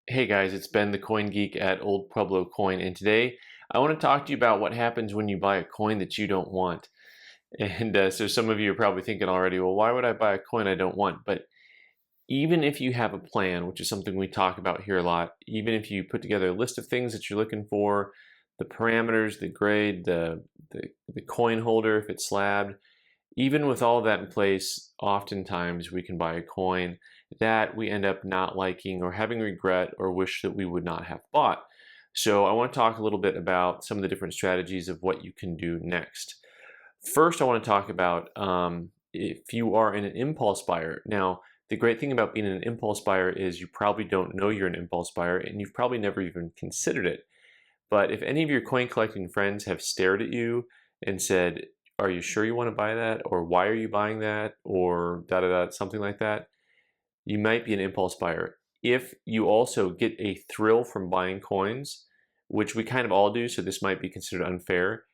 Hey guys, it's Ben the Coin Geek at Old Pueblo Coin, and today I want to talk to you about what happens when you buy a coin that you don't want. And so some of you are probably thinking already, well, why would I buy a coin I don't want? But even if you have a plan, which is something we talk about here a lot, even if you put together a list of things that you're looking for, the parameters, the grade, the coin holder, if it's slabbed, even with all of that in place, oftentimes we can buy a coin that we end up not liking or having regret or wish that we would not have bought. So I want to talk a little bit about some of the different strategies of what you can do next. First, I want to talk about if you are an impulse buyer. Now, the great thing about being an impulse buyer is you probably don't know you're an impulse buyer and you've probably never even considered it. But if any of your coin collecting friends have stared at you and said, are you sure you want to buy that? Or why are you buying that? Or da da da, something like that, you might be an impulse buyer. If you also get a thrill from buying coins, which we kind of all do, so this might be considered unfair,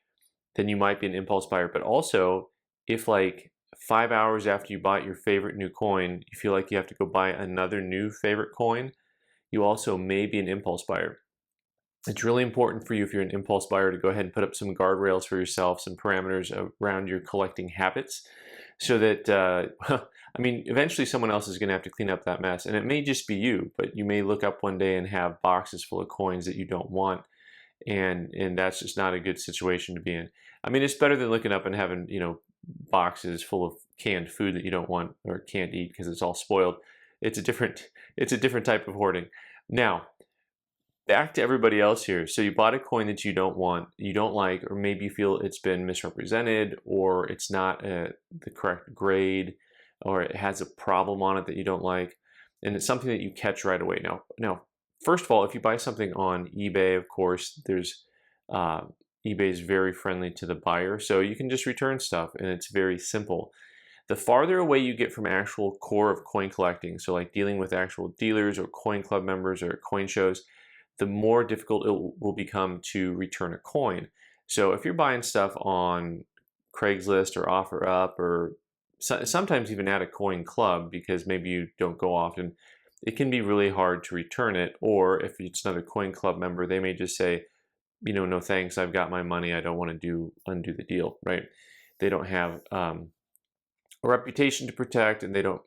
then you might be an impulse buyer. But also, if like 5 hours after you bought your favorite new coin, you feel like you have to go buy another new favorite coin, you also may be an impulse buyer. It's really important for you, if you're an impulse buyer, to go ahead and put up some guardrails for yourself, some parameters around your collecting habits, so that, I mean, eventually someone else is going to have to clean up that mess. And it may just be you, but you may look up one day and have boxes full of coins that you don't want. And that's just not a good situation to be in. I mean, it's better than looking up and having, boxes full of canned food that you don't want or can't eat because it's all spoiled. It's a different type of hoarding. Now, back to everybody else here. So you bought a coin that you don't want, you don't like, or maybe you feel it's been misrepresented, or it's not the correct grade, or it has a problem on it that you don't like, and it's something that you catch right away. Now, first of all, if you buy something on eBay, of course, eBay is very friendly to the buyer, so you can just return stuff, and it's very simple. The farther away you get from actual core of coin collecting, so like dealing with actual dealers or coin club members or coin shows, the more difficult it will become to return a coin. So if you're buying stuff on Craigslist or OfferUp, or sometimes even at a coin club, because maybe you don't go often, it can be really hard to return it. Or if it's another coin club member, they may just say, no thanks, I've got my money, I don't want to undo the deal, right? They don't have a reputation to protect, and they don't,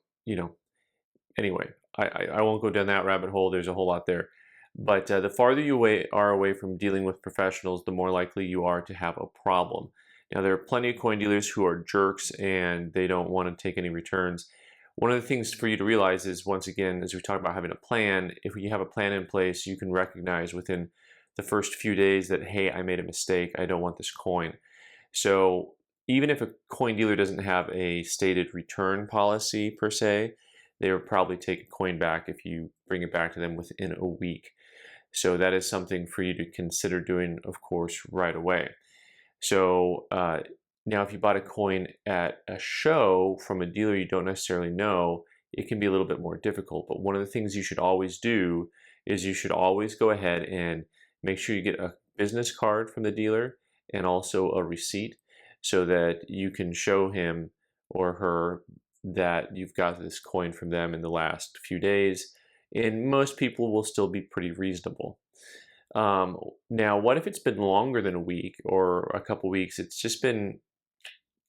anyway, I won't go down that rabbit hole. There's a whole lot there. But the farther you are away from dealing with professionals, the more likely you are to have a problem. Now, there are plenty of coin dealers who are jerks and they don't want to take any returns. One of the things for you to realize is, once again, as we talk about having a plan, if you have a plan in place, you can recognize within the first few days that, hey, I made a mistake, I don't want this coin. So even if a coin dealer doesn't have a stated return policy per se, they will probably take a coin back if you bring it back to them within a week. So that is something for you to consider doing, of course, right away. So now if you bought a coin at a show from a dealer you don't necessarily know, it can be a little bit more difficult. But one of the things you should always do is you should always go ahead and make sure you get a business card from the dealer and also a receipt, so that you can show him or her that you've got this coin from them in the last few days. And most people will still be pretty reasonable. Now, what if it's been longer than a week or a couple weeks? It's just been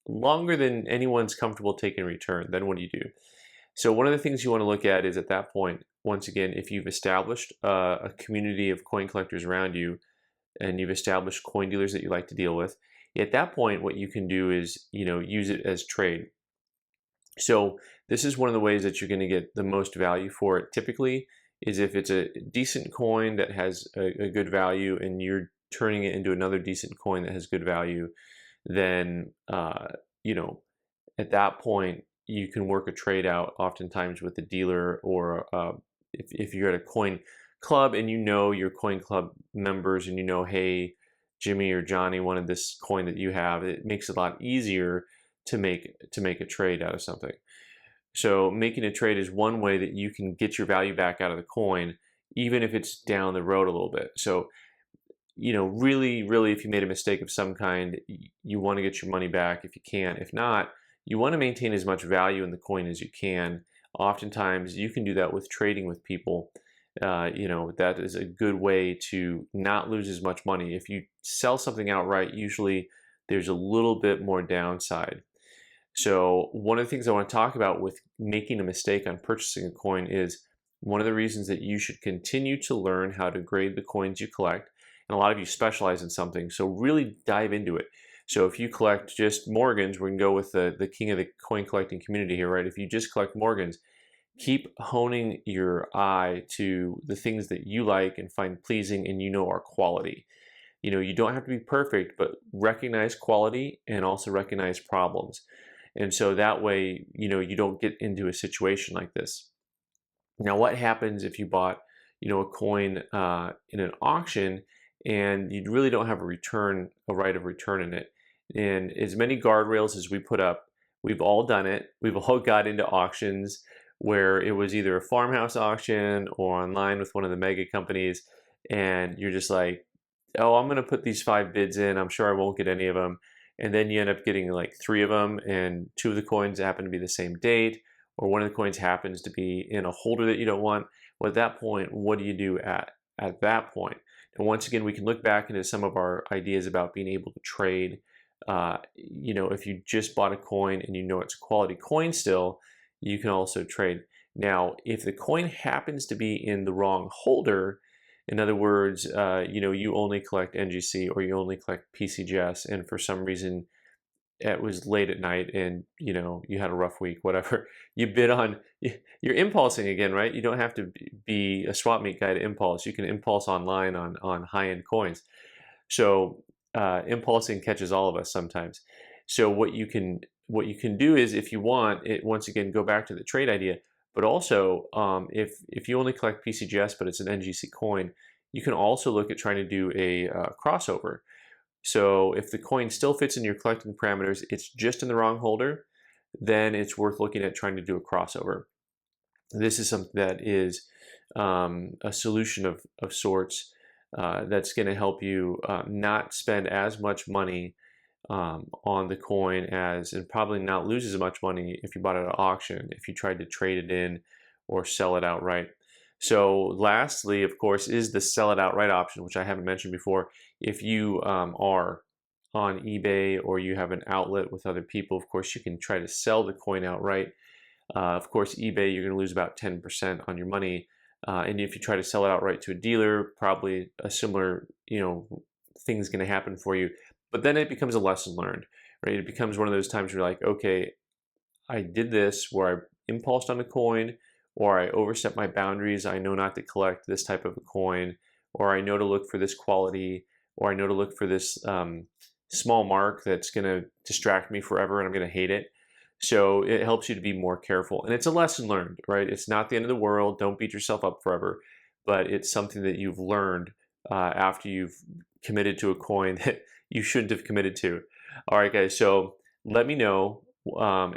longer than anyone's comfortable taking a return. Then what do you do? So one of the things you want to look at is, at that point, once again, if you've established a community of coin collectors around you, and you've established coin dealers that you like to deal with, at that point, what you can do is, use it as trade. So this is one of the ways that you're going to get the most value for it. Typically, is if it's a decent coin that has a good value and you're turning it into another decent coin that has good value, then at that point you can work a trade out oftentimes with the dealer, or if you're at a coin club and your coin club members, and hey, Jimmy or Johnny wanted this coin that you have, it makes it a lot easier to make a trade out of something. So making a trade is one way that you can get your value back out of the coin, even if it's down the road a little bit. So, really, if you made a mistake of some kind, you want to get your money back if you can. If not, you want to maintain as much value in the coin as you can. Oftentimes, you can do that with trading with people that is a good way to not lose as much money. If you sell something outright, usually there's a little bit more downside. So one of the things I want to talk about with making a mistake on purchasing a coin is one of the reasons that you should continue to learn how to grade the coins you collect. And a lot of you specialize in something, so really dive into it. So if you collect just Morgans, we can go with the king of the coin collecting community here, right? If you just collect Morgans, keep honing your eye to the things that you like and find pleasing and are quality. You don't have to be perfect, but recognize quality and also recognize problems. And so that way, you don't get into a situation like this. Now, what happens if you bought, a coin in an auction and you really don't have a right of return in it? And as many guardrails as we put up, we've all done it. We've all got into auctions where it was either a farmhouse auction or online with one of the mega companies, and you're just like, oh, I'm going to put these 5 bids in. I'm sure I won't get any of them. And then you end up getting like 3 of them, and 2 of the coins happen to be the same date, or one of the coins happens to be in a holder that you don't want. Well, at that point, what do you do at that point? And once again, we can look back into some of our ideas about being able to trade. If you just bought a coin and it's a quality coin still, you can also trade. Now, if the coin happens to be in the wrong holder, in other words, you only collect NGC or you only collect PCGS, and for some reason it was late at night and you had a rough week, whatever, you bid on, you're impulsing again, right? You don't have to be a swap meet guy to impulse. You can impulse online on high-end coins. So impulsing catches all of us sometimes. So what you can do is, if you want it, once again, go back to the trade idea. But also, if you only collect PCGS but it's an NGC coin, you can also look at trying to do a crossover. So if the coin still fits in your collecting parameters, it's just in the wrong holder, then it's worth looking at trying to do a crossover. This is something that is a solution of sorts that's going to help you not spend as much money on the coin and probably not lose as much money if you bought it at auction, if you tried to trade it in or sell it outright. So lastly, of course, is the sell it outright option, which I haven't mentioned before. If you are on eBay or you have an outlet with other people, of course, you can try to sell the coin outright. Of course, eBay, you're going to lose about 10% on your money. And if you try to sell it outright to a dealer, probably a similar, thing's going to happen for you. But then it becomes a lesson learned, right? It becomes one of those times where you're like, okay, I did this where I impulsed on a coin, or I overstepped my boundaries. I know not to collect this type of a coin, or I know to look for this quality, or I know to look for this small mark that's going to distract me forever and I'm going to hate it. So it helps you to be more careful. And it's a lesson learned, right? It's not the end of the world. Don't beat yourself up forever. But it's something that you've learned after you've committed to a coin that you shouldn't have committed to. All right, guys. So let me know.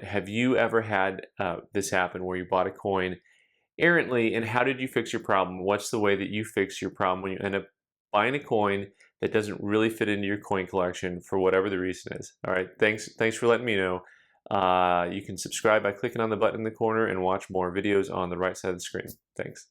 Have you ever had this happen where you bought a coin errantly, and how did you fix your problem? What's the way that you fix your problem when you end up buying a coin that doesn't really fit into your coin collection for whatever the reason is? All right, thanks for letting me know. You can subscribe by clicking on the button in the corner and watch more videos on the right side of the screen. Thanks.